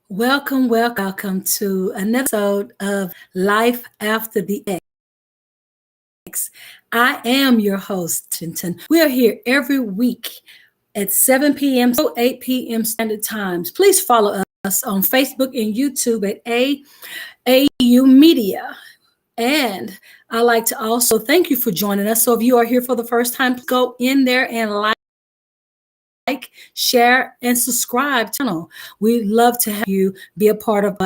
Welcome to another episode of Life After the X. I am your host, Chinton. We are here every week at 7 p.m. to 8 p.m. Standard Times. Please follow us on Facebook and YouTube at AU Media. And I like to also thank you for joining us. So if you are here for the first time, go in there and share, and subscribe channel. We love to have you be a part of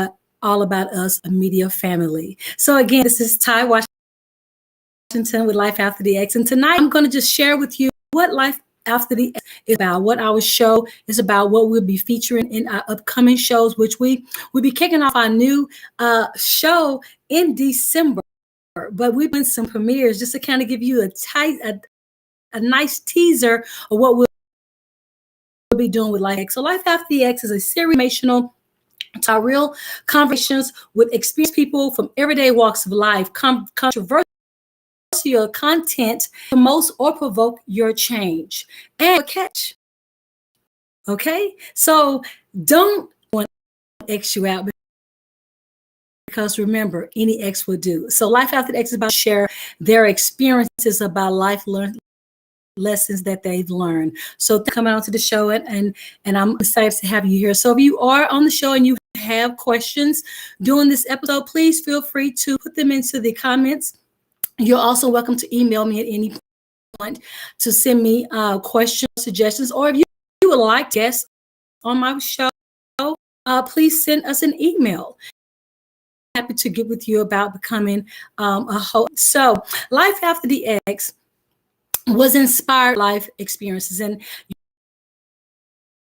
All About Us, a media family. So again, this is Ty Washington with Life After the X. And tonight I'm going to just share with you what Life After the X is about, what our show is about, what we'll be featuring in our upcoming shows, which we'll be kicking off our new show in December. But we've been some premieres just to kind of give you a nice teaser of what we'll be doing with Life X. So Life After the X is a series informational to real conversations with experienced people from everyday walks of life, controversial content to promote or provoke your change and catch. Okay, so don't want to X you out, because remember, any X will do. So Life After the X is about share their experiences about life lessons that they've learned. So coming on to the show, and I'm excited to have you here. So if you are on the show and you have questions during this episode, please feel free to put them into the comments. You're also welcome to email me at any point to send me questions, suggestions, or if you would like guests on my show, please send us an email. Happy to get with you about becoming a host. So Life After the X was inspired life experiences. And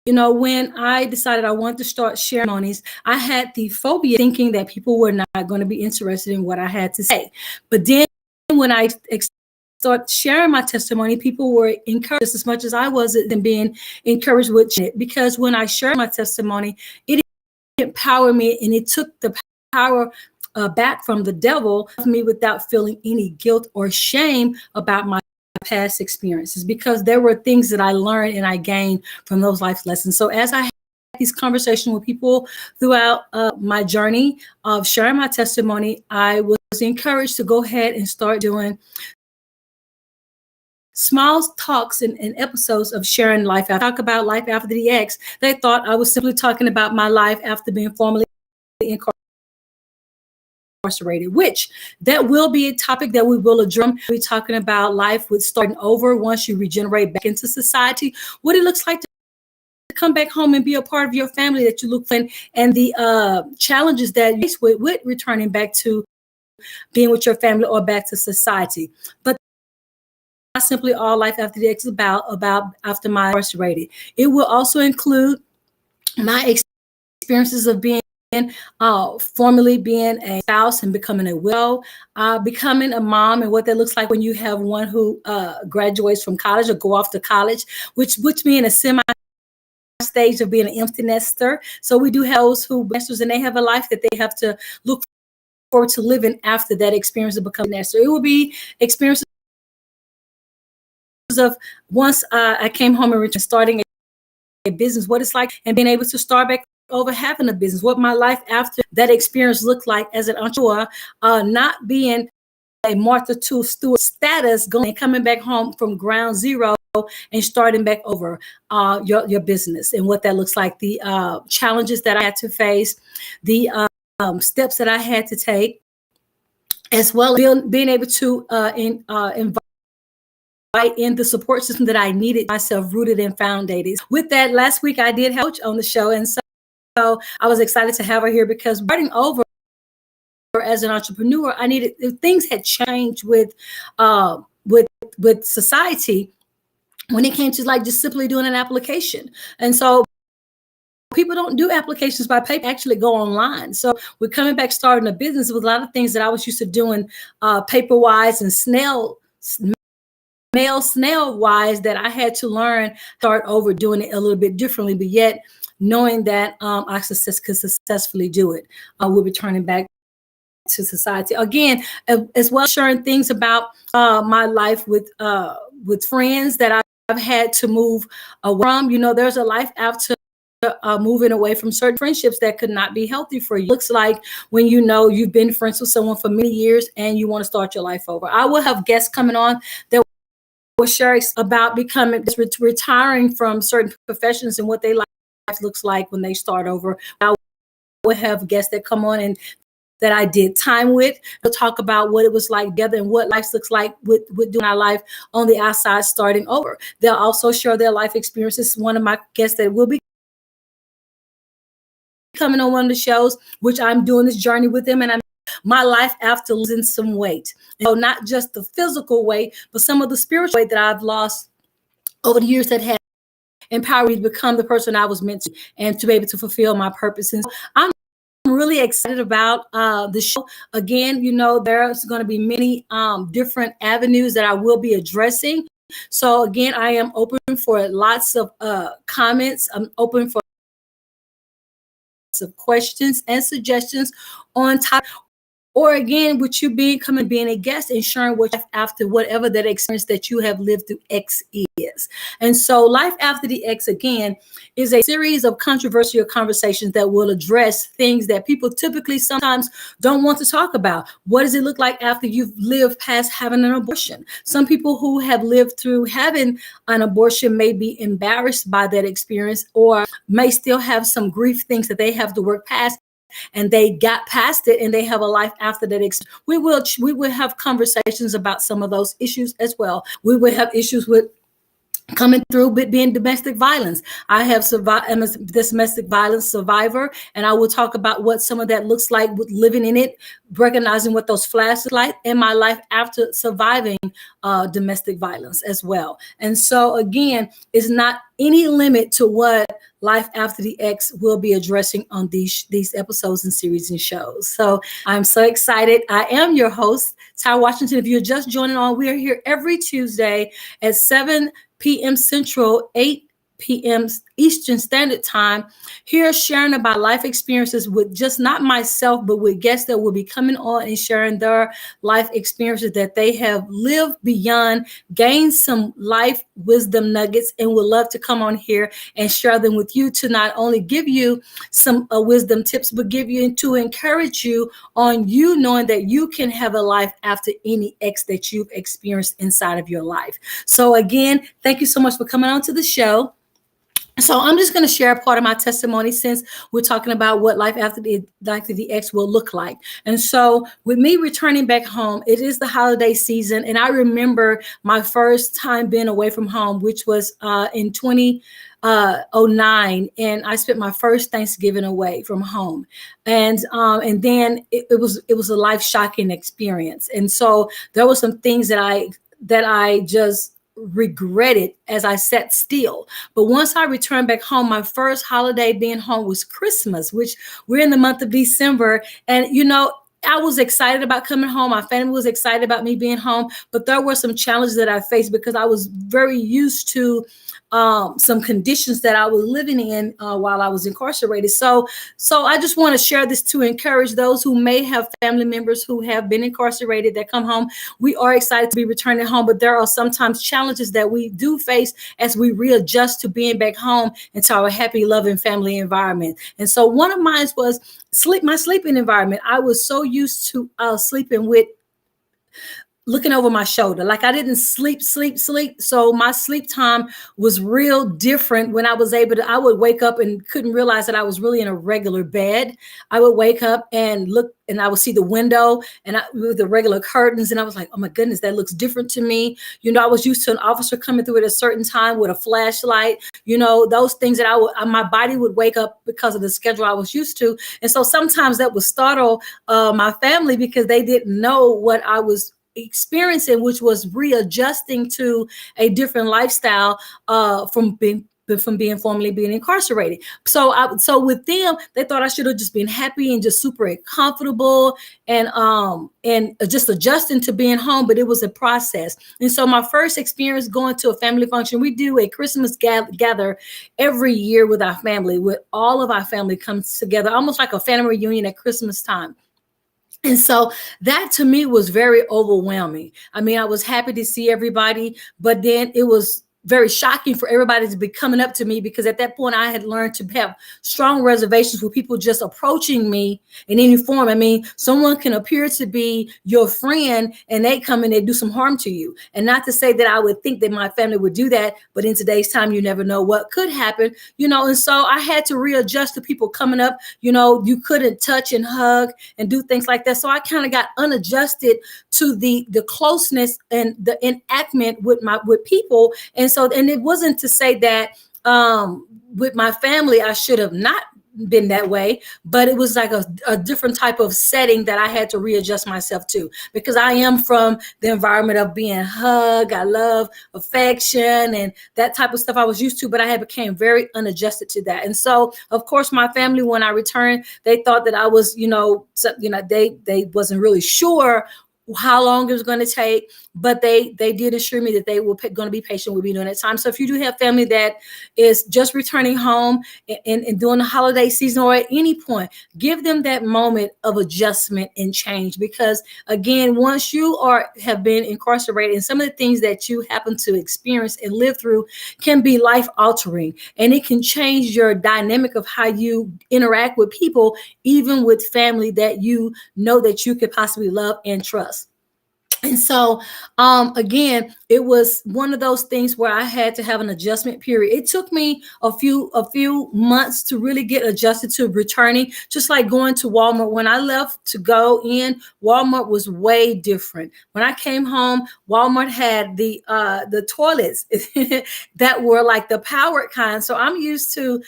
when I decided I wanted to start sharing testimonies, I had the phobia thinking that people were not going to be interested in what I had to say. But then when I started sharing my testimony, people were encouraged as much as I was in being encouraged with it. Because when I shared my testimony, it empowered me, and it took the power back from the devil of me without feeling any guilt or shame about my past experiences, because there were things that I learned and I gained from those life lessons. So as I had these conversations with people throughout my journey of sharing my testimony, I was encouraged to go ahead and start doing small talks and episodes of sharing life. I talk about Life After the X. They thought I was simply talking about my life after being formally incarcerated, which that will be a topic that we will address. We're talking about life with starting over once you regenerate back into society, what it looks like to come back home and be a part of your family that you look for, and the challenges that you face with returning back to being with your family or back to society. But not simply all Life After the X is about after my incarcerated. It will also include my experiences of being formerly being a spouse and becoming a widow, becoming a mom, and what that looks like when you have one who graduates from college or go off to college, which puts me in a semi stage of being an empty nester. So we do have those who nesters, and they have a life that they have to look forward to living after that experience of becoming a nester. It will be experiences of once I came home and starting a business, what it's like, and being able to start back over having a business, what my life after that experience looked like as an entrepreneur, not being a Martha Stewart status, coming back home from ground zero and starting back over your business, and what that looks like, the challenges that I had to face, the steps that I had to take, as well as being able to invite in the support system that I needed myself rooted and founded. With that, last week I did have a coach on the show, and so I was excited to have her here, because starting over as an entrepreneur, I needed, things had changed with society when it came to like just simply doing an application. And so people don't do applications by paper, actually go online. So we're coming back starting a business with a lot of things that I was used to doing paper wise and snail wise, that I had to learn, start over doing it a little bit differently, but yet knowing that I could successfully do it. We'll be turning back to society again, as well as sharing things about my life with friends that I've had to move away from. There's a life after moving away from certain friendships that could not be healthy for you. It looks like when you know you've been friends with someone for many years and you want to start your life over. I will have guests coming on that will share about retiring from certain professions and what their life looks like when they start over. I will have guests that come on and that I did time with. They'll talk about what it was like together and what life looks like with doing our life on the outside starting over. They'll also share their life experiences. One of my guests that will be coming on one of the shows, which I'm doing this journey with them, and I'm my life after losing some weight. So not just the physical weight, but some of the spiritual weight that I've lost over the years that have empowered me to become the person I was meant to and to be able to fulfill my purpose. And so I'm really excited about the show. Again, you know, there's going to be many different avenues that I will be addressing. So again, I am open for lots of comments. I'm open for lots of questions and suggestions on top. Or again, with you being a guest and sharing what life after whatever that experience that you have lived through X is. And so Life After the X, again, is a series of controversial conversations that will address things that people typically sometimes don't want to talk about. What does it look like after you've lived past having an abortion? Some people who have lived through having an abortion may be embarrassed by that experience or may still have some grief things that they have to work past, and they got past it and they have a life after that. We will have conversations about some of those issues as well. We will have issues with coming through with being domestic violence. I have survived. I'm a domestic violence survivor, and I will talk about what some of that looks like with living in it, recognizing what those flashes like in my life after surviving domestic violence as well. And so again, it's not any limit to what Life After the X will be addressing on these episodes and series and shows. So I'm so excited. I am your host, Ty Washington. If you're just joining on, we are here every Tuesday at 7 p.m. Central, 8 p.m. Eastern Standard Time, here sharing about life experiences with just not myself, but with guests that will be coming on and sharing their life experiences that they have lived beyond, gained some life wisdom nuggets, and would love to come on here and share them with you to not only give you some wisdom tips, but give you to encourage you on you knowing that you can have a life after any X that you've experienced inside of your life. So again, thank you so much for coming on to the show. So I'm just going to share a part of my testimony since we're talking about what life after the X will look like. And so with me returning back home, it is the holiday season. And I remember my first time being away from home, which was in 2009. And I spent my first Thanksgiving away from home. And then it was a life shocking experience. And so there were some things that I just regretted as I sat still. But once I returned back home, my first holiday being home was Christmas, which we're in the month of December. And, you know, I was excited about coming home. My family was excited about me being home, but there were some challenges that I faced because I was very used to some conditions that I was living in while I was incarcerated. So I just want to share this to encourage those who may have family members who have been incarcerated that come home. We are excited to be returning home, but there are sometimes challenges that we do face as we readjust to being back home into our happy, loving family environment. And so one of mine was my sleeping environment. I was so used to sleeping with looking over my shoulder. Like I didn't sleep. So my sleep time was real different when I would wake up and couldn't realize that I was really in a regular bed. I would wake up and look and I would see the window and with the regular curtains. And I was like, oh my goodness, that looks different to me. You know, I was used to an officer coming through at a certain time with a flashlight, you know, those things that my body would wake up because of the schedule I was used to. And so sometimes that would startle my family because they didn't know what I was experiencing, which was readjusting to a different lifestyle from being formerly being incarcerated. So with them, they thought I should have just been happy and just super comfortable and just adjusting to being home, but it was a process. And so my first experience going to a family function, we do a Christmas gather every year with our family, with all of our family comes together, almost like a family reunion at Christmas time. And so that to me was very overwhelming. I mean, I was happy to see everybody, but then it was very shocking for everybody to be coming up to me, because at that point I had learned to have strong reservations with people just approaching me in any form. I mean, someone can appear to be your friend and they come and they do some harm to you. And not to say that I would think that my family would do that, but in today's time, you never know what could happen, and so I had to readjust to people coming up. You couldn't touch and hug and do things like that. So I kind of got unadjusted to the closeness and the enactment with people. And it wasn't to say that with my family I should have not been that way, but it was like a different type of setting that I had to readjust myself to, because I am from the environment of being hugged. I love affection and that type of stuff I was used to, but I had became very unadjusted to that. And so, of course, my family, when I returned, they thought that I was, they wasn't really sure how long it was going to take, but they did assure me that they were going to be patient with me during that time. So if you do have family that is just returning home and during the holiday season or at any point, give them that moment of adjustment and change, because again, once you have been incarcerated, and some of the things that you happen to experience and live through can be life altering, and it can change your dynamic of how you interact with people, even with family that you know that you could possibly love and trust. And so, again, it was one of those things where I had to have an adjustment period. It took me a few months to really get adjusted to returning, just like going to Walmart. When I left to go in, Walmart was way different. When I came home, Walmart had the toilets that were like the powered kind. So I'm used to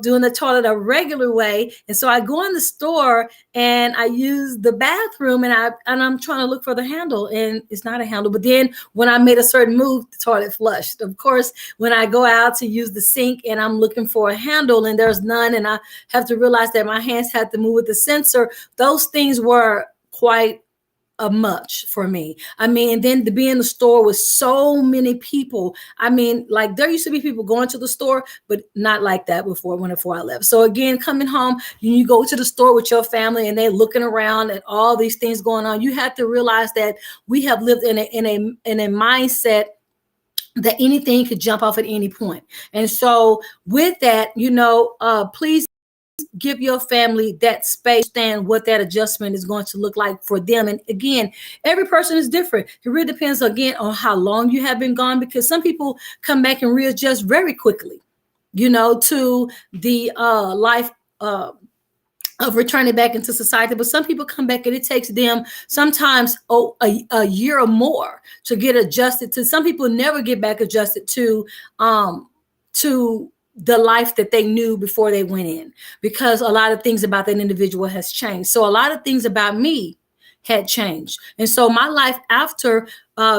doing the toilet a regular way. And so I go in the store and I use the bathroom, and I'm trying to look for the handle, and it's not a handle. But then when I made a certain move, the toilet flushed. Of course, when I go out to use the sink and I'm looking for a handle and there's none, and I have to realize that my hands had to move with the sensor, those things were quite a much for me. I mean, and then to be in the store with so many people. I mean, like there used to be people going to the store, but not like that before I left. So again, coming home, you go to the store with your family and they're looking around at all these things going on. You have to realize that we have lived in a mindset that anything could jump off at any point. And so with that, please give your family that space, understand what that adjustment is going to look like for them. And again, every person is different. It really depends, again, on how long you have been gone, because some people come back and readjust very quickly, to the life of returning back into society. But some people come back and it takes them sometimes a year or more to get adjusted to. Some people never get back adjusted to the life that they knew before they went in, because a lot of things about that individual has changed. So a lot of things about me had changed. And so my life after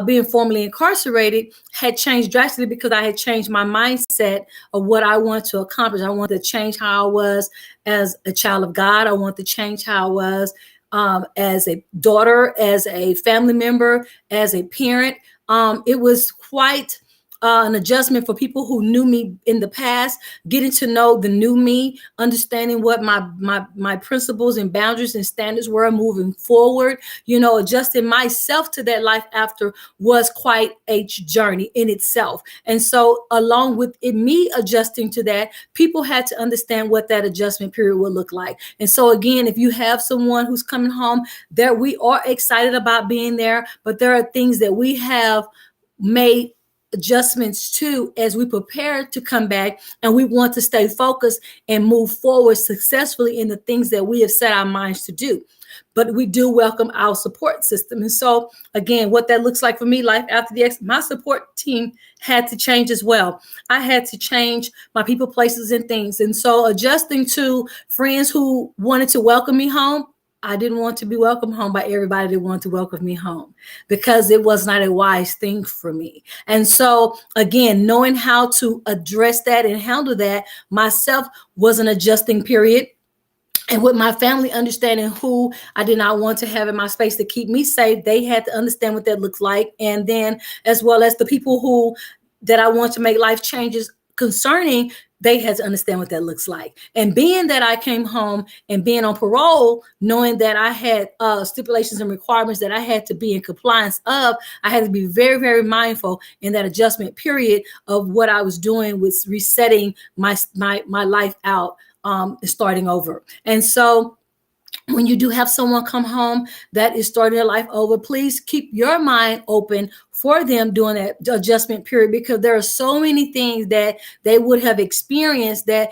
being formally incarcerated had changed drastically, because I had changed my mindset of what I want to accomplish. I wanted to change how I was as a child of God. I wanted to change how I was as a daughter, as a family member, as a parent. It was quite an adjustment for people who knew me in the past, getting to know the new me, understanding what my principles and boundaries and standards were moving forward. Adjusting myself to that life after was quite a journey in itself. And so along with me adjusting to that, people had to understand what that adjustment period would look like. And so again, if you have someone who's coming home, there, we are excited about being there, but there are things that we have made adjustments to as we prepare to come back, and we want to stay focused and move forward successfully in the things that we have set our minds to do. But we do welcome our support system. And so again, what that looks like for me, life after the exit, my support team had to change as well. I had to change my people, places, and things. And so adjusting to friends who wanted to welcome me home, I didn't want to be welcomed home by everybody that wanted to welcome me home, because it was not a wise thing for me. And so again, knowing how to address that and handle that myself was an adjusting period. And with my family understanding who I did not want to have in my space to keep me safe, they had to understand what that looks like. And then as well as the people that I want to make life changes concerning, they had to understand what that looks like. And being that I came home and being on parole, knowing that I had stipulations and requirements that I had to be in compliance of, I had to be very, very mindful in that adjustment period of what I was doing with resetting my life out, starting over. And so when you do have someone come home that is starting their life over, please keep your mind open for them during that adjustment period, because there are so many things that they would have experienced that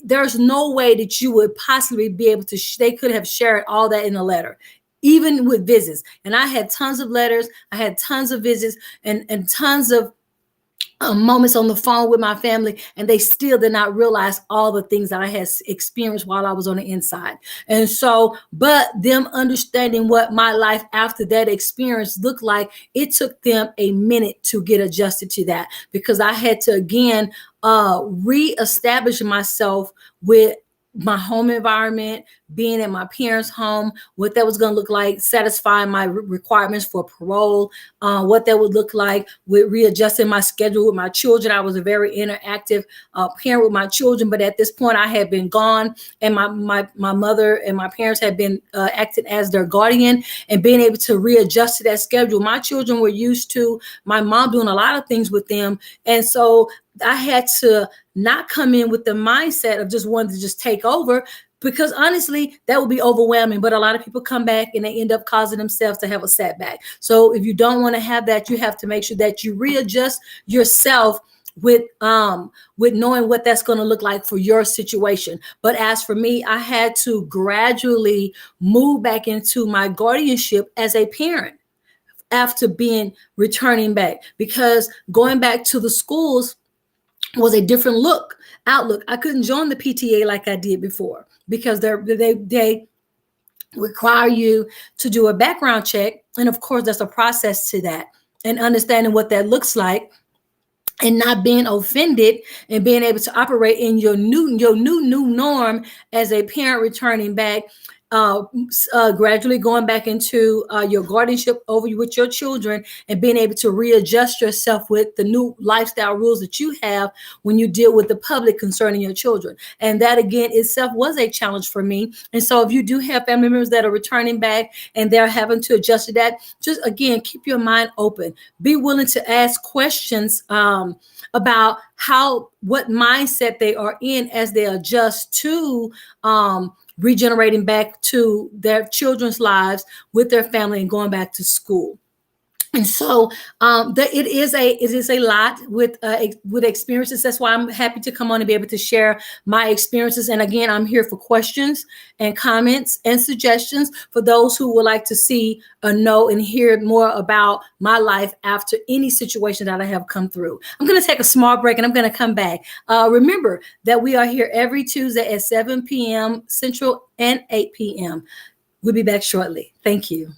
there's no way that you would possibly be able to, they could have shared all that in a letter, even with visits. And I had tons of letters, I had tons of visits, and tons of moments on the phone with my family, and they still did not realize all the things that I had experienced while I was on the inside. And so, but them understanding what my life after that experience looked like, it took them a minute to get adjusted to that, because I had to again reestablish myself with my home environment, being at my parents' home, what that was going to look like, satisfying my requirements for parole, what that would look like with readjusting my schedule with my children. I was a very interactive parent with my children, but at this point I had been gone, and my mother and my parents had been acting as their guardian, and being able to readjust to that schedule. My children were used to my mom doing a lot of things with them, and so I had to not come in with the mindset of just wanting to just take over, because honestly, that would be overwhelming. But a lot of people come back and they end up causing themselves to have a setback. So if you don't want to have that, you have to make sure that you readjust yourself with knowing what that's going to look like for your situation. But as for me, I had to gradually move back into my guardianship as a parent after returning back, because going back to the schools was a different outlook. I couldn't join the PTA like I did before, because they require you to do a background check. And of course, there's a process to that, and understanding what that looks like, and not being offended, and being able to operate in your new norm as a parent returning back, gradually going back into your guardianship over with your children, and being able to readjust yourself with the new lifestyle rules that you have when you deal with the public concerning your children. And that again itself was a challenge for me. And so if you do have family members that are returning back and they're having to adjust to that, just again, keep your mind open. Be willing to ask questions about what mindset they are in as they adjust to regenerating back to their children's lives with their family and going back to school. And so it is a lot with experiences. That's why I'm happy to come on and be able to share my experiences. And again, I'm here for questions and comments and suggestions for those who would like to see or know and hear more about my life after any situation that I have come through. I'm going to take a small break and I'm going to come back. Remember that we are here every Tuesday at 7 p.m. Central and 8 p.m. We'll be back shortly. Thank you.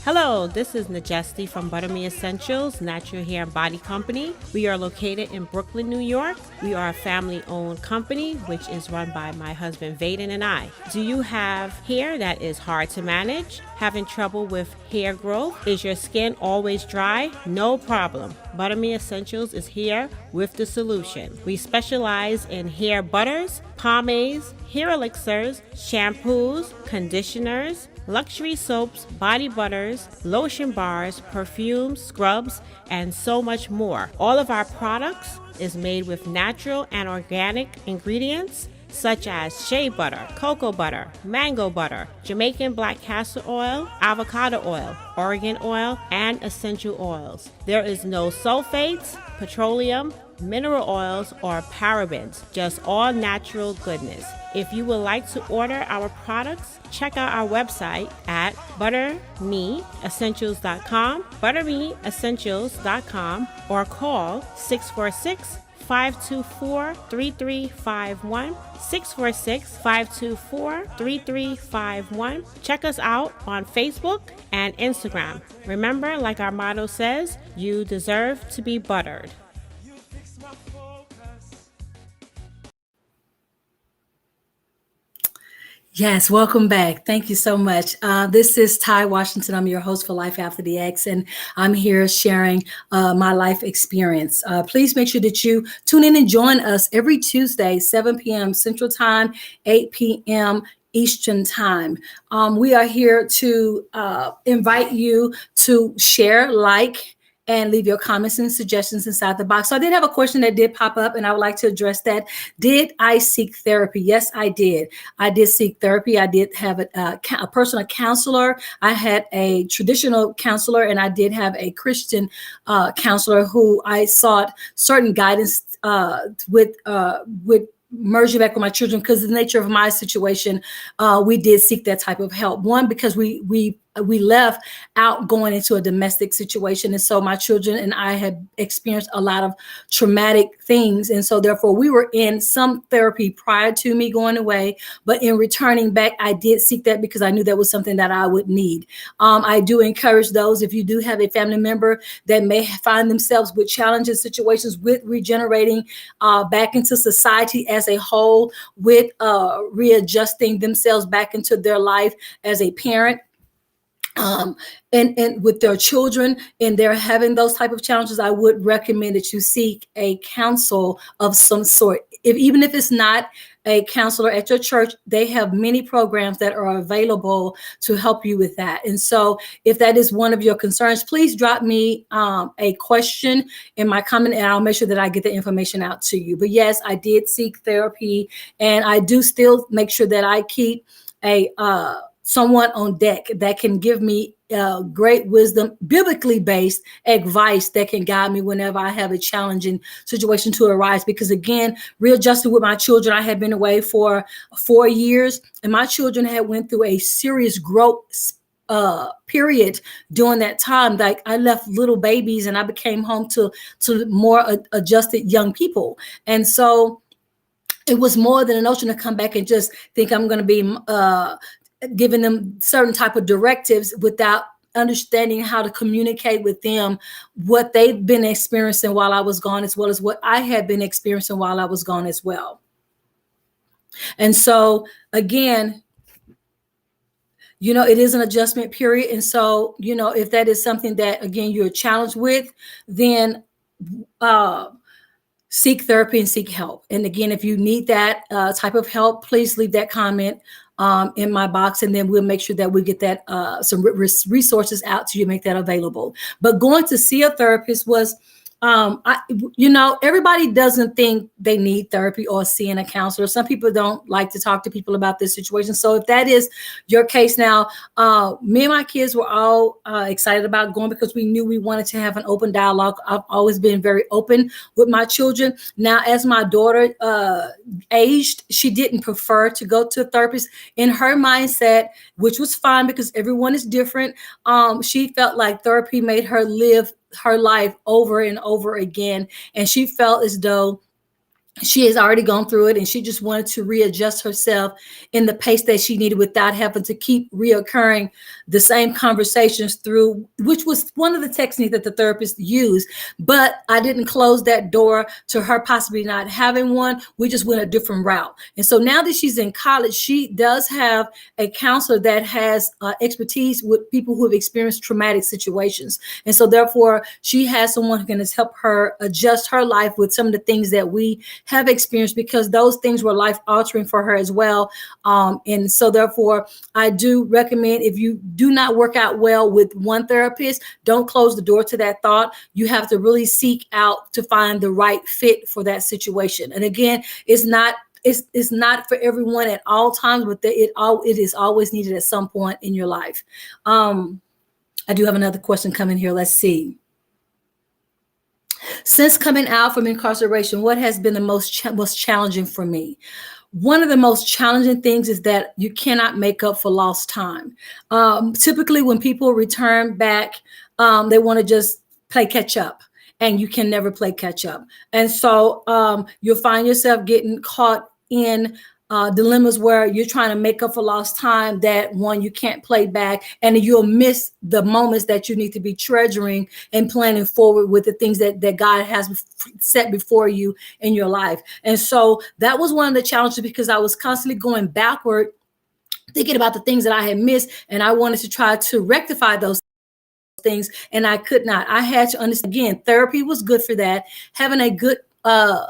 Hello, this is Najesti from Butter Me Essentials Natural Hair and Body Company. We are located in Brooklyn, New York. We are a family-owned company, which is run by my husband, Vaden, and I. Do you have hair that is hard to manage? Having trouble with hair growth? Is your skin always dry? No problem. Butter Me Essentials is here with the solution. We specialize in hair butters, pomades, hair elixirs, shampoos, conditioners, luxury soaps, body butters, lotion bars, perfumes, scrubs, and so much more. All of our products is made with natural and organic ingredients such as shea butter, cocoa butter, mango butter, Jamaican black castor oil, avocado oil, Oregon oil, and essential oils. There is no sulfates, petroleum, mineral oils, or parabens, just all natural goodness. If you would like to order our products, check out our website at buttermeessentials.com, buttermeessentials.com, or call 646-524-3351, 646-524-3351. Check us out on Facebook and Instagram. Remember, like our motto says, you deserve to be buttered. Yes, welcome back. Thank you so much. This is Ty Washington. I'm your host for Life After the X, and I'm here sharing my life experience. Please make sure that you tune in and join us every Tuesday, 7 p.m. Central Time, 8 p.m. Eastern Time. We are here to invite you to share, like, and leave your comments and suggestions inside the box. So I did have a question that did pop up, and I would like to address that. Did I seek therapy? Yes, I did. I did seek therapy. I did have a personal counselor. I had a traditional counselor, and I did have a Christian counselor who I sought certain guidance with merging back with my children, because the nature of my situation, we did seek that type of help. One, because we left out going into a domestic situation, and so my children and I had experienced a lot of traumatic things, and so therefore we were in some therapy prior to me going away. But in returning back, I did seek that because I knew that was something that I would need. I do encourage those, if you do have a family member that may find themselves with challenges, situations with regenerating back into society as a whole, with readjusting themselves back into their life as a parent, and with their children, and they're having those type of challenges, I would recommend that you seek a counsel of some sort. Even if it's not a counselor at your church, they have many programs that are available to help you with that. And so if that is one of your concerns, please drop me a question in my comment, and I'll make sure that I get the information out to you. But yes, I did seek therapy, and I do still make sure that I keep a someone on deck that can give me great wisdom, biblically based advice that can guide me whenever I have a challenging situation to arise. Because again, readjusting with my children, I had been away for 4 years, and my children had went through a serious growth period during that time. Like, I left little babies and I became home to more adjusted young people. And so it was more than a notion to come back and just think I'm going to be giving them certain type of directives without understanding how to communicate with them what they've been experiencing while I was gone, as well as what I had been experiencing while I was gone as well. And so again, it is an adjustment period. And so, if that is something that, again, you're challenged with, then seek therapy and seek help. And again, if you need that type of help, please leave that comment in my box, and then we'll make sure that we get that some resources out to you, make that available. But going to see a therapist was, everybody doesn't think they need therapy or seeing a counselor. Some people don't like to talk to people about this situation. So if that is your case now, me and my kids were all excited about going because we knew we wanted to have an open dialogue. I've always been very open with my children. Now, as my daughter aged, she didn't prefer to go to a therapist. In her mindset, which was fine because everyone is different, she felt like therapy made her live her life over and over again. And she felt as though she has already gone through it, and she just wanted to readjust herself in the pace that she needed without having to keep reoccurring the same conversations through, which was one of the techniques that the therapist used. But I didn't close that door to her possibly not having one. We just went a different route. And so now that she's in college, she does have a counselor that has expertise with people who have experienced traumatic situations. And so therefore, she has someone who can help her adjust her life with some of the things that we have experienced, because those things were life altering for her as well. And so therefore, I do recommend, if you do not work out well with one therapist, don't close the door to that thought. You have to really seek out to find the right fit for that situation. And again, it's not for everyone at all times, but it is always needed at some point in your life. I do have another question coming here. Let's see. Since coming out from incarceration, what has been the most challenging for me? One of the most challenging things is that you cannot make up for lost time. Typically, when people return back, they want to just play catch up, and you can never play catch up. And so you'll find yourself getting caught in dilemmas where you're trying to make up for lost time that, one, you can't play back, and you'll miss the moments that you need to be treasuring and planning forward with the things that God has set before you in your life. And so that was one of the challenges, because I was constantly going backward thinking about the things that I had missed, and I wanted to try to rectify those things, and I could not. I had to understand, again, therapy was good for that. Having a good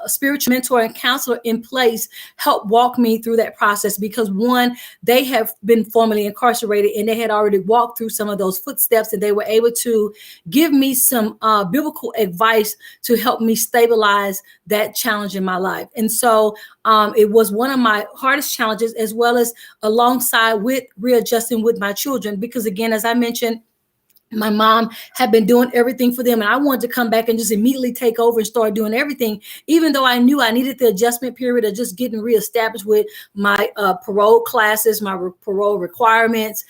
spiritual mentor and counselor in place helped walk me through that process, because one, they have been formerly incarcerated and they had already walked through some of those footsteps, and they were able to give me some biblical advice to help me stabilize that challenge in my life. And so it was one of my hardest challenges, as well as alongside with readjusting with my children, because again, as I mentioned, my mom had been doing everything for them, and I wanted to come back and just immediately take over and start doing everything, even though I knew I needed the adjustment period of just getting reestablished with my parole classes, my parole requirements,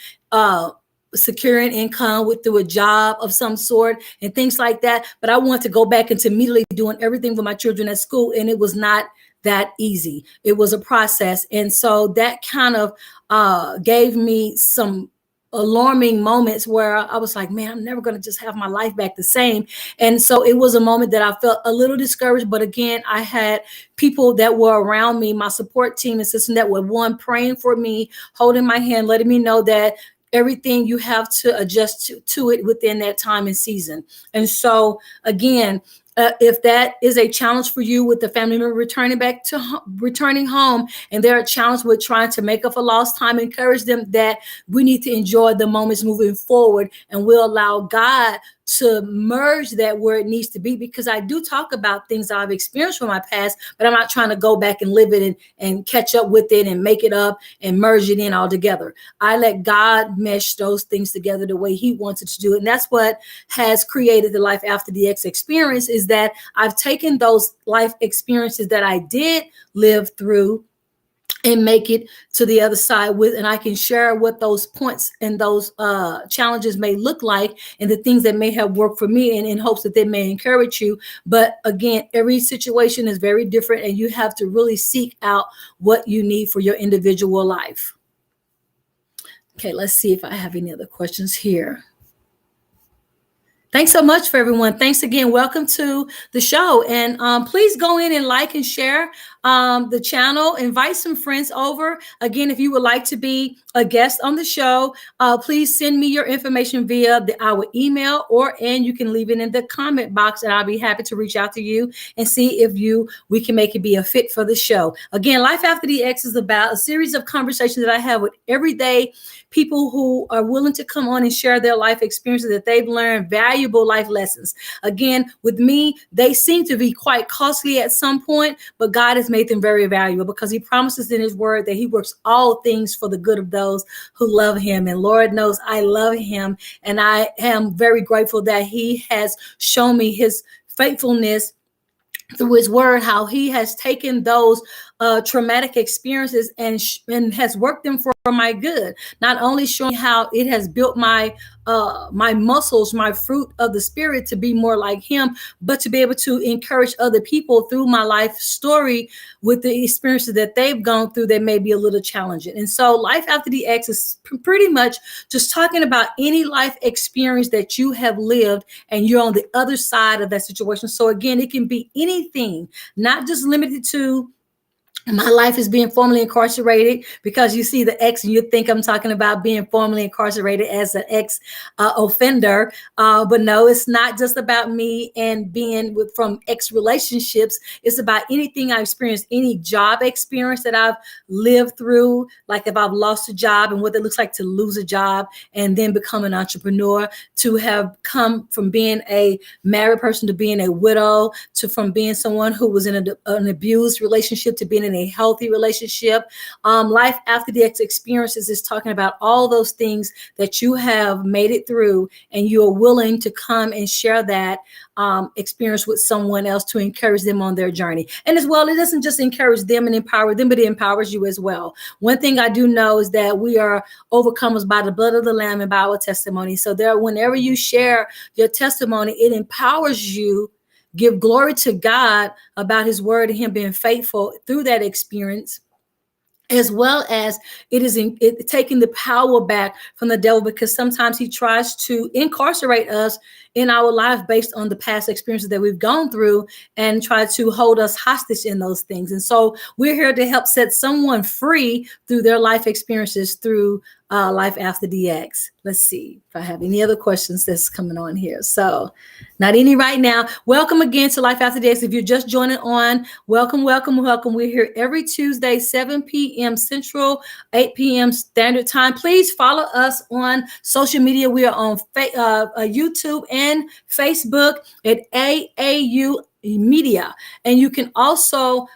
securing income through a job of some sort and things like that. But I wanted to go back into immediately doing everything for my children at school, and it was not that easy. It was a process. And so that kind of gave me some alarming moments where I was like, man, I'm never going to just have my life back the same. And so it was a moment that I felt a little discouraged. But again, I had people that were around me, my support team and system, that were one, praying for me, holding my hand, letting me know that everything you have to adjust to it within that time and season. And so again, if that is a challenge for you with the family member returning home, and they're a challenge with trying to make up for lost time, encourage them that we need to enjoy the moments moving forward, and we'll allow God to merge that where it needs to be, because I do talk about things that I've experienced from my past, but I'm not trying to go back and live it and catch up with it and make it up and merge it in all together. I let God mesh those things together the way he wanted to do it. And that's what has created the Life After the X experience, is that I've taken those life experiences that I did live through and make it to the other side with, and I can share what those points and those challenges may look like, and the things that may have worked for me, and in hopes that they may encourage you. But again, every situation is very different, and you have to really seek out what you need for your individual life. Okay, let's see if I have any other questions here. Thanks so much for everyone. Thanks again. Welcome to the show. And please go in and like and share the channel. Invite some friends over. Again, if you would like to be a guest on the show, please send me your information via our email, and you can leave it in the comment box, and I'll be happy to reach out to you and see if we can make it be a fit for the show. Again, Life After the X is about a series of conversations that I have with everyday people who are willing to come on and share their life experiences, that they've learned valuable life lessons. Again, with me, they seem to be quite costly at some point, but God has made them very valuable, because he promises in his word that he works all things for the good of those who love him. And Lord knows I love him, and I am very grateful that he has shown me his faithfulness through his word, how he has taken those traumatic experiences and has worked them for my good. Not only showing how it has built my muscles, my fruit of the spirit, to be more like him, but to be able to encourage other people through my life story with the experiences that they've gone through that may be a little challenging. And so Life After the X is pretty much just talking about any life experience that you have lived and you're on the other side of that situation. So again, it can be anything, not just limited to my life is being formerly incarcerated, because you see the X and you think I'm talking about being formerly incarcerated as an ex offender. But no, it's not just about me and being from ex relationships. It's about anything I've experienced, any job experience that I've lived through, like if I've lost a job and what it looks like to lose a job and then become an entrepreneur, to have come from being a married person to being a widow, to from being someone who was in an abused relationship to being in a healthy relationship. Life After the X experiences is talking about all those things that you have made it through, and you are willing to come and share that experience with someone else to encourage them on their journey. And as well, it doesn't just encourage them and empower them, but it empowers you as well. One thing I do know is that we are overcomers by the blood of the Lamb and by our testimony. So whenever you share your testimony, it empowers you. Give glory to God about his word and him being faithful through that experience. as well as it is taking the power back from the devil, because sometimes he tries to incarcerate us in our life based on the past experiences that we've gone through and try to hold us hostage in those things. And so we're here to help set someone free through their life experiences through Life After DX. Let's see if I have any other questions that's coming on here. So not any right now. Welcome again to Life After DX. If you're just joining on, welcome, welcome, welcome. We're here every Tuesday, 7 p.m. Central, 8 p.m. Standard Time. Please follow us on social media. We are on YouTube and Facebook at AAU Media. And you can also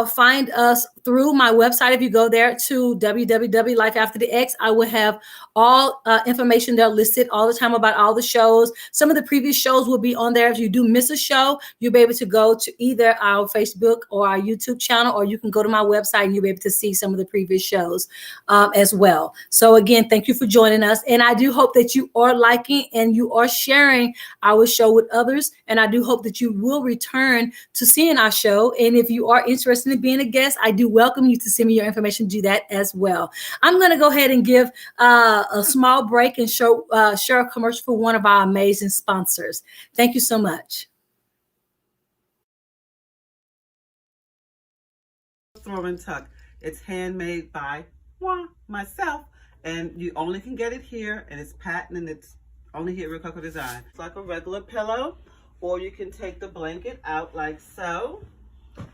find us through my website. If you go there to www.lifeafterthex, I will have all information there listed all the time about all the shows. Some of the previous shows will be on there. If you do miss a show, you'll be able to go to either our Facebook or our YouTube channel, or you can go to my website and you'll be able to see some of the previous shows as well. So again, thank you for joining us. And I do hope that you are liking and you are sharing our show with others. And I do hope that you will return to seeing our show. And if you are interested in being a guest, I do welcome you to send me your information. Do that as well. I'm going to go ahead and give a small break and share a commercial for one of our amazing sponsors. Thank you so much. Throw and Tuck. It's handmade by myself, and you only can get it here, and it's patent, and it's only here at Rococo Design. It's like a regular pillow, or you can take the blanket out like so,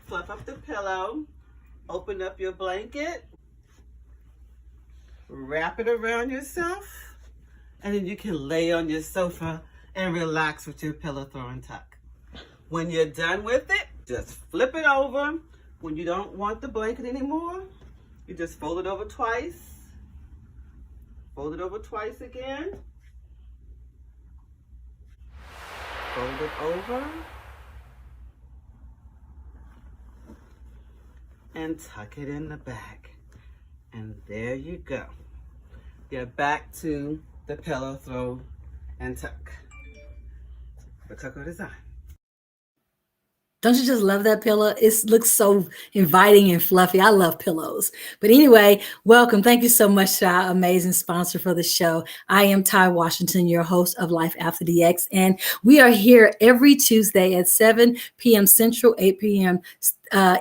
fluff up the pillow, open up your blanket, wrap it around yourself, and then you can lay on your sofa and relax with your pillow throw and tuck. When you're done with it, just flip it over. When you don't want the blanket anymore, you just fold it over twice. Fold it over twice again. Fold it over. And tuck it in the back. And there you go. You're back to the pillow throw and tuck. Rococo Design. Don't you just love that pillow? It looks so inviting and fluffy. I love pillows. But anyway, welcome. Thank you so much to our amazing sponsor for the show. I am Ty Washington, your host of Life After DX. And we are here every Tuesday at 7 p.m. Central, 8 p.m.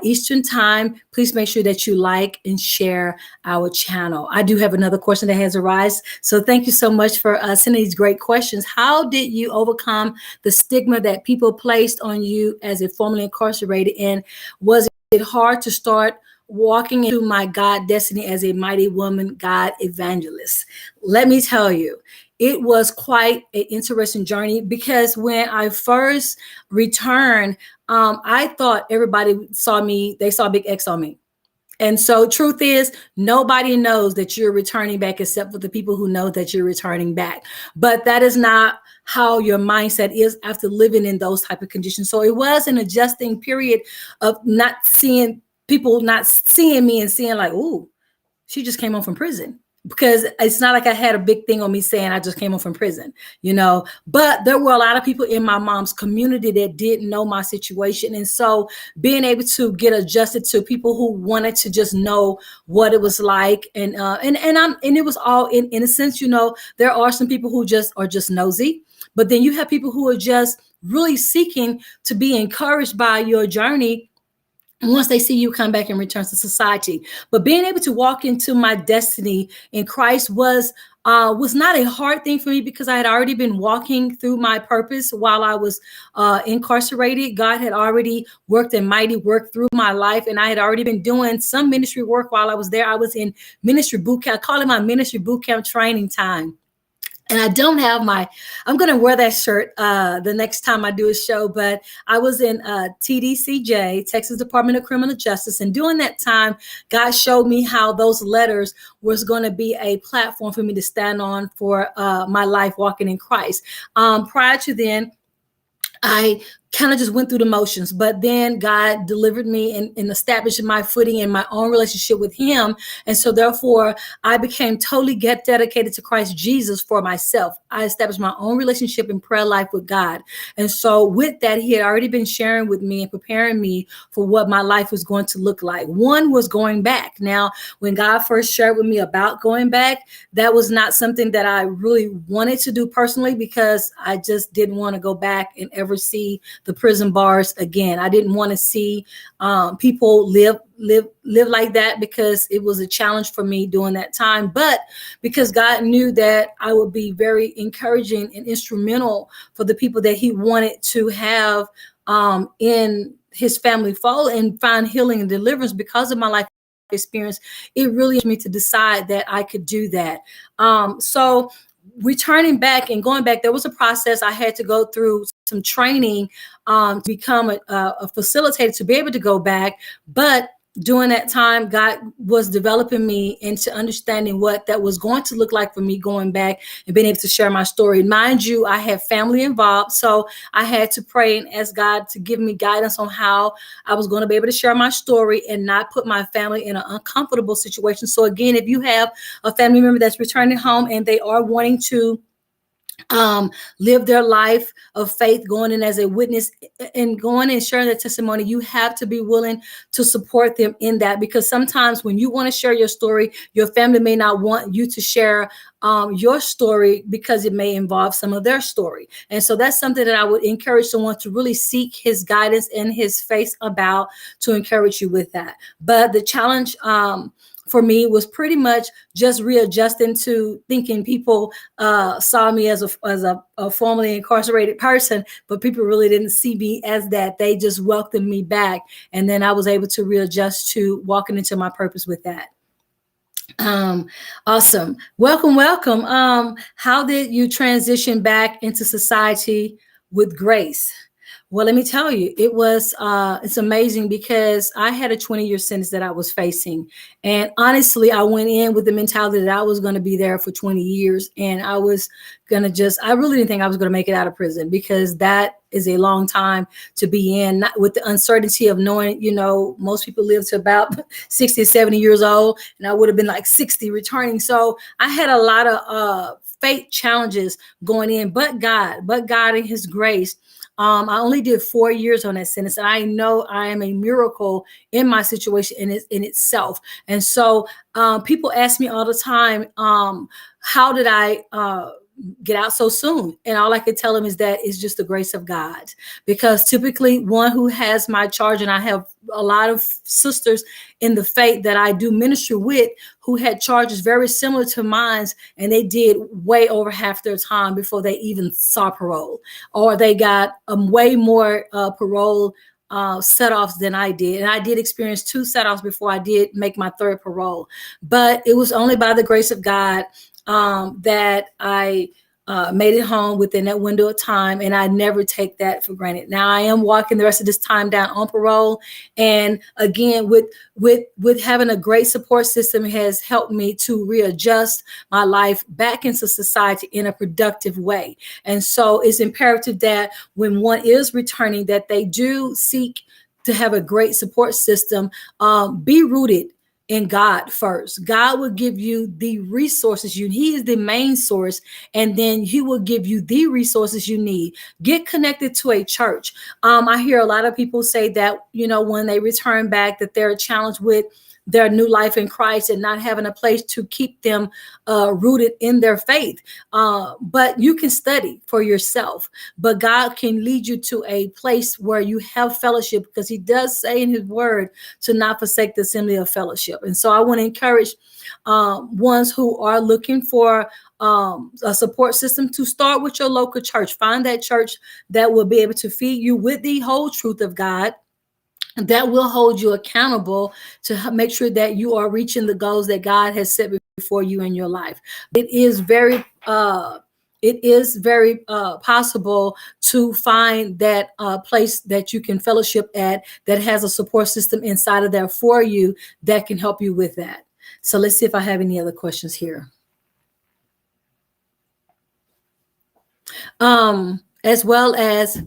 Eastern Time. Please make sure that you like and share our channel. I do have another question that has arisen. So thank you so much for sending these great questions. How did you overcome the stigma that people placed on you as a formerly incarcerated? And was it hard to start walking into my God destiny as a mighty woman, God evangelist? Let me tell you, it was quite an interesting journey, because when I first returned, I thought everybody saw me, they saw big X on me. And so truth is, nobody knows that you're returning back except for the people who know that you're returning back. But that is not how your mindset is after living in those type of conditions. So it was an adjusting period of not seeing people, not seeing me and seeing like, ooh, she just came home from prison. Because it's not like I had a big thing on me saying I just came home from prison, but there were a lot of people in my mom's community that didn't know my situation. And so being able to get adjusted to people who wanted to just know what it was like. And it was all in a sense, there are some people who just are just nosy, but then you have people who are just really seeking to be encouraged by your journey once they see you come back and return to society. But being able to walk into my destiny in Christ was not a hard thing for me, because I had already been walking through my purpose while I was incarcerated. God had already worked a mighty work through my life, and I had already been doing some ministry work while I was there. I was in ministry boot camp. I call it my ministry boot camp training time. And I don't have I'm going to wear that shirt the next time I do a show, but I was in TDCJ, Texas Department of Criminal Justice. And during that time, God showed me how those letters was going to be a platform for me to stand on for my life walking in Christ. Prior to then, I kind of just went through the motions. But then God delivered me and established my footing in my own relationship with him. And so therefore, I became totally dedicated to Christ Jesus for myself. I established my own relationship and prayer life with God. And so with that, he had already been sharing with me and preparing me for what my life was going to look like. One was going back. Now, when God first shared with me about going back, that was not something that I really wanted to do personally, because I just didn't want to go back and ever see the prison bars again. I didn't want to see people live like that, because it was a challenge for me during that time. But because God knew that I would be very encouraging and instrumental for the people that he wanted to have in his family fold and find healing and deliverance because of my life experience, it really helped me to decide that I could do that. So returning back and going back, there was a process I had to go through, some training to become a facilitator to be able to go back. But during that time, God was developing me into understanding what that was going to look like for me going back and being able to share my story. Mind you, I have family involved, so I had to pray and ask God to give me guidance on how I was going to be able to share my story and not put my family in an uncomfortable situation. So again, if you have a family member that's returning home and they are wanting to live their life of faith, going in as a witness and going and sharing their testimony, you have to be willing to support them in that, because sometimes when you want to share your story, your family may not want you to share your story because it may involve some of their story. And so that's something that I would encourage someone to really seek his guidance and his face about, to encourage you with that. But the challenge for me was pretty much just readjusting to thinking people saw me as a formerly incarcerated person, but people really didn't see me as that. They just welcomed me back. And then I was able to readjust to walking into my purpose with that. Awesome. Welcome. How did you transition back into society with grace? Well, let me tell you, it's amazing, because I had a 20-year sentence that I was facing. And honestly, I went in with the mentality that I was going to be there for 20 years. And I was going to I really didn't think I was going to make it out of prison, because that is a long time to be in, not with the uncertainty of knowing, most people live to about 60, 70 years old. And I would have been like 60 returning. So I had a lot of faith challenges going in, but God and his grace. I only did 4 years on that sentence, and I know I am a miracle in my situation in itself. And so people ask me all the time, how did I get out so soon? And all I could tell them is that it's just the grace of God, because typically one who has my charge, and I have a lot of sisters in the faith that I do ministry with who had charges very similar to mine, and they did way over half their time before they even saw parole, or they got way more parole set-offs than I did. And I did experience 2 set-offs before I did make my 3rd parole. But it was only by the grace of God that I made it home within that window of time, and I never take that for granted. Now I am walking the rest of this time down on parole, and again, with having a great support system has helped me to readjust my life back into society in a productive way. And so it's imperative that when one is returning, that they do seek to have a great support system, be rooted in God first. God will give you the resources He is the main source, and then He will give you the resources you need. Get connected to a church. I hear a lot of people say that, when they return back, that they're challenged with their new life in Christ and not having a place to keep them rooted in their faith. But you can study for yourself, but God can lead you to a place where you have fellowship, because He does say in His word to not forsake the assembly of fellowship. And so I want to encourage ones who are looking for a support system to start with your local church. Find that church that will be able to feed you with the whole truth of God, that will hold you accountable to make sure that you are reaching the goals that God has set before you in your life. It is very possible to find that place that you can fellowship at that has a support system inside of there for you that can help you with that. So let's see if I have any other questions here. As well as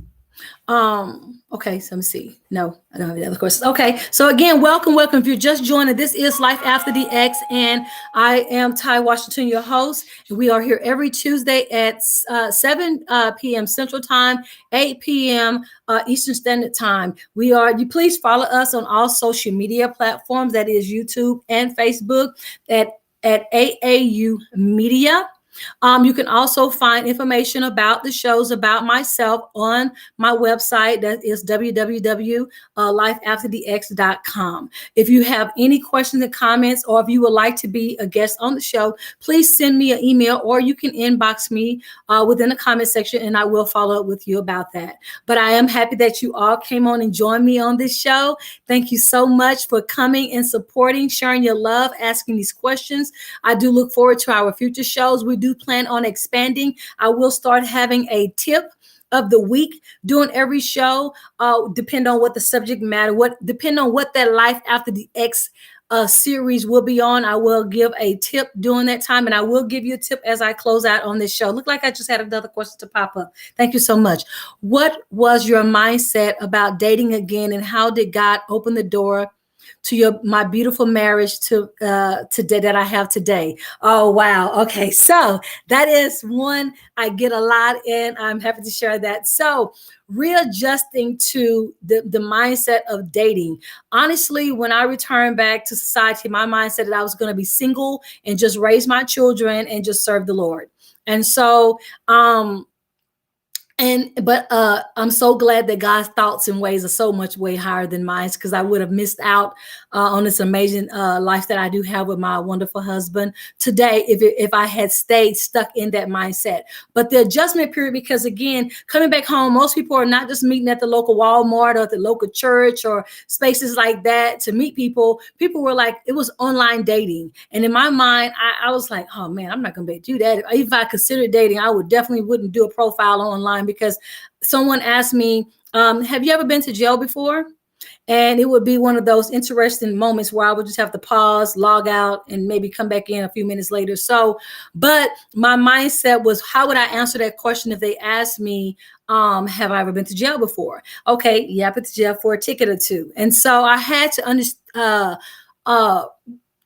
Okay, so let me see. No, I don't have any other questions. Okay, so again, welcome. If you're just joining, this is Life After the X, and I am Ty Washington, your host. And we are here every Tuesday at 7 p.m. Central Time, 8 p.m. Eastern Standard Time. You please follow us on all social media platforms, that is YouTube and Facebook at AAU Media. You can also find information about the shows, about myself on my website. That is www.lifeafterthex.com. If you have any questions and comments, or if you would like to be a guest on the show, please send me an email, or you can inbox me within the comment section, and I will follow up with you about that. But I am happy that you all came on and joined me on this show. Thank you so much for coming and supporting, sharing your love, asking these questions. I do look forward to our future shows. We do plan on expanding. I will start having a tip of the week during every show, depend on what the subject matter, depend on what that Life After the X series will be on. I will give a tip during that time, and I will give you a tip as I close out on this show. Look like I just had another question to pop up. Thank you so much. What was your mindset about dating again, and how did God open the door to my beautiful marriage today that I have today? Oh, wow. Okay. So that is one I get a lot, and I'm happy to share that. So readjusting to the mindset of dating. Honestly, when I returned back to society, my mindset that I was going to be single and just raise my children and just serve the Lord. And so, but I'm so glad that God's thoughts and ways are so much way higher than mine, because I would have missed out on this amazing life that I do have with my wonderful husband today if I had stayed stuck in that mindset. But the adjustment period, because again, coming back home, most people are not just meeting at the local Walmart or at the local church or spaces like that to meet people. People were like, it was online dating. And in my mind, I was like, oh man, I'm not going to be able to do that. If I considered dating, I definitely wouldn't do a profile online, because someone asked me, have you ever been to jail before? And it would be one of those interesting moments where I would just have to pause, log out, and maybe come back in a few minutes later. So, but my mindset was, how would I answer that question if they asked me, have I ever been to jail before? Okay, yeah, I've been to jail for a ticket or two. And so I had to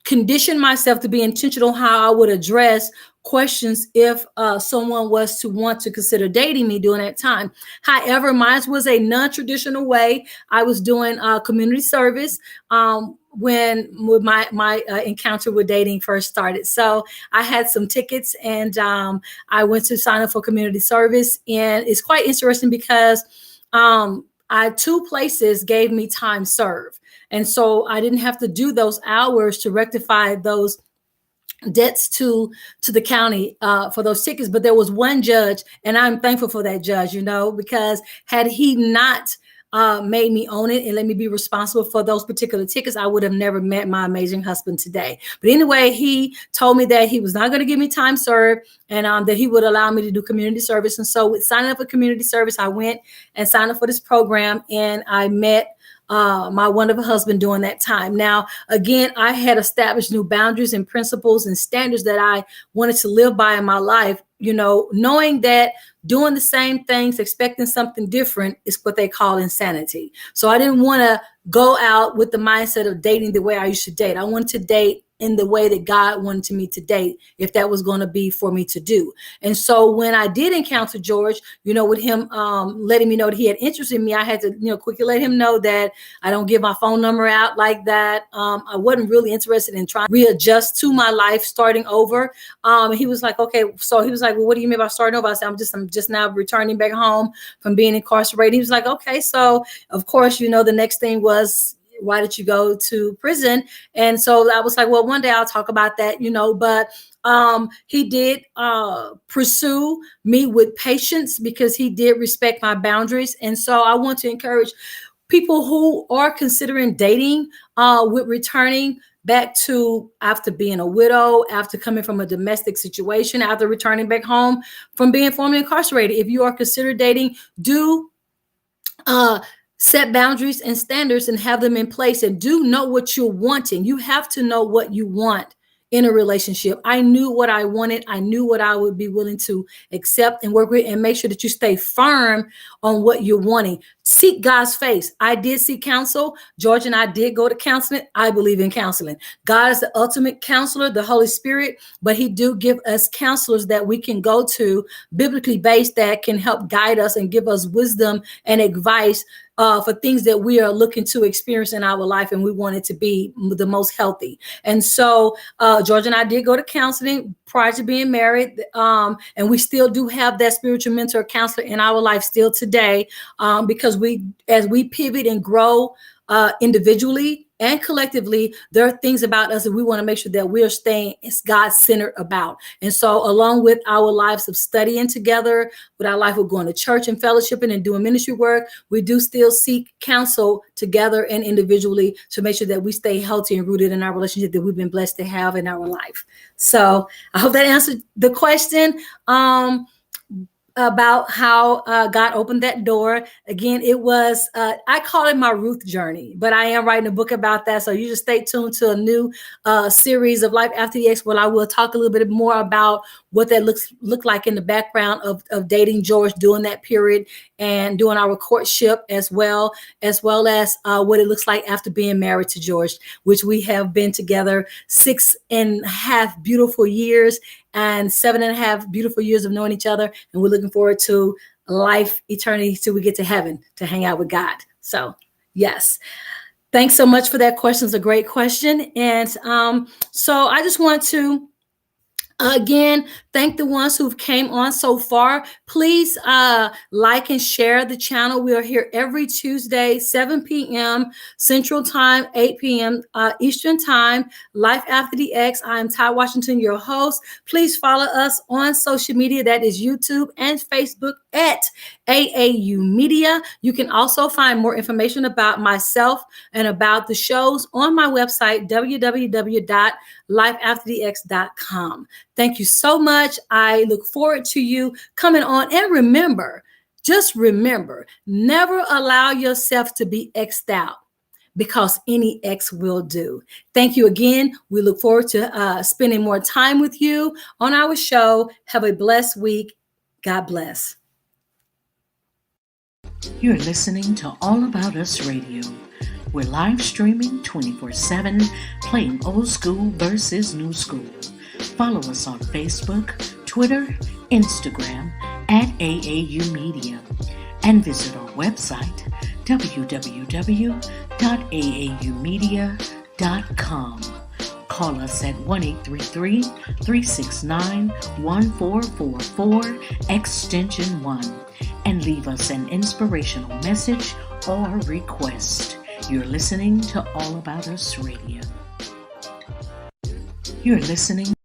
condition myself to be intentional how I would address questions if someone was to want to consider dating me during that time. However, mine was a non-traditional way. I was doing community service when my encounter with dating first started. So I had some tickets, and I went to sign up for community service. And it's quite interesting because two places gave me time served. And so I didn't have to do those hours to rectify those debts to the county for those tickets. But there was one judge, and I'm thankful for that judge, because had he not made me own it and let me be responsible for those particular tickets, I would have never met my amazing husband today. But anyway, he told me that he was not going to give me time served, and that he would allow me to do community service. And so with signing up for community service, I went and signed up for this program, and I met my wonderful husband during that time. Now, again, I had established new boundaries and principles and standards that I wanted to live by in my life, knowing that doing the same things, expecting something different is what they call insanity. So I didn't want to go out with the mindset of dating the way I used to date. I wanted to date in the way that God wanted me to date, if that was going to be for me to do. And so when I did encounter George, with him letting me know that he had interest in me, I had to, quickly let him know that I don't give my phone number out like that. I wasn't really interested in trying to readjust to my life, starting over. He was like, okay. So he was like, well, what do you mean by starting over? I said, I'm just now returning back home from being incarcerated. He was like, okay. So of course, the next thing was, why did you go to prison? And so I was like, well, one day I'll talk about that, but he did pursue me with patience, because he did respect my boundaries. And so I want to encourage people who are considering dating with returning back to, after being a widow, after coming from a domestic situation, after returning back home from being formerly incarcerated. If you are considered dating, do set boundaries and standards and have them in place, and do know what you're wanting. You have to know what you want in a relationship. I knew what I wanted. I knew what I would be willing to accept and work with, and make sure that you stay firm on what you're wanting. Seek God's face. I did seek counsel. George and I did go to counseling. I believe in counseling. God is the ultimate counselor, the Holy Spirit, but he do give us counselors that we can go to, biblically based, that can help guide us and give us wisdom and advice for things that we are looking to experience in our life, and we want it to be the most healthy. And so George and I did go to counseling prior to being married, and we still do have that spiritual mentor counselor in our life still today, because as we pivot and grow individually and collectively, there are things about us that we want to make sure that we are staying God-centered about. And so along with our lives of studying together, with our life of going to church and fellowshipping and doing ministry work, we do still seek counsel together and individually to make sure that we stay healthy and rooted in our relationship that we've been blessed to have in our life. So I hope that answered the question about how God opened that door. Again, it was, I call it my Ruth journey, but I am writing a book about that. So you just stay tuned to a new series of Life After the Ex, where I will talk a little bit more about what that look like in the background of dating George during that period and doing our courtship, as well as what it looks like after being married to George, which we have been together 6.5 beautiful years and 7.5 beautiful years of knowing each other. And we're looking forward to life, eternity, till we get to heaven to hang out with God. So yes. Thanks so much for that question. It's a great question. And so I just want to again, thank the ones who've came on so far. Please like and share the channel. We are here every Tuesday, 7 p.m. Central Time, 8 p.m. Eastern Time. Life After the Ex. I am Ty Washington, your host. Please follow us on social media. That is YouTube and Facebook at AAU Media. You can also find more information about myself and about the shows on my website, www.lifeafterthex.com. Thank you so much. I look forward to you coming on. And remember, just remember, never allow yourself to be X'd out, because any ex will do. Thank you again. We look forward to spending more time with you on our show. Have a blessed week. God bless. You're listening to All About Us Radio. We're live streaming 24/7, playing old school versus new school. Follow us on Facebook, Twitter, Instagram at AAU Media, and visit our website, www.aaumedia.com. Call us at 1-833-369-1444, extension 1, and leave us an inspirational message or request. You're listening to All About Us Radio. You're listening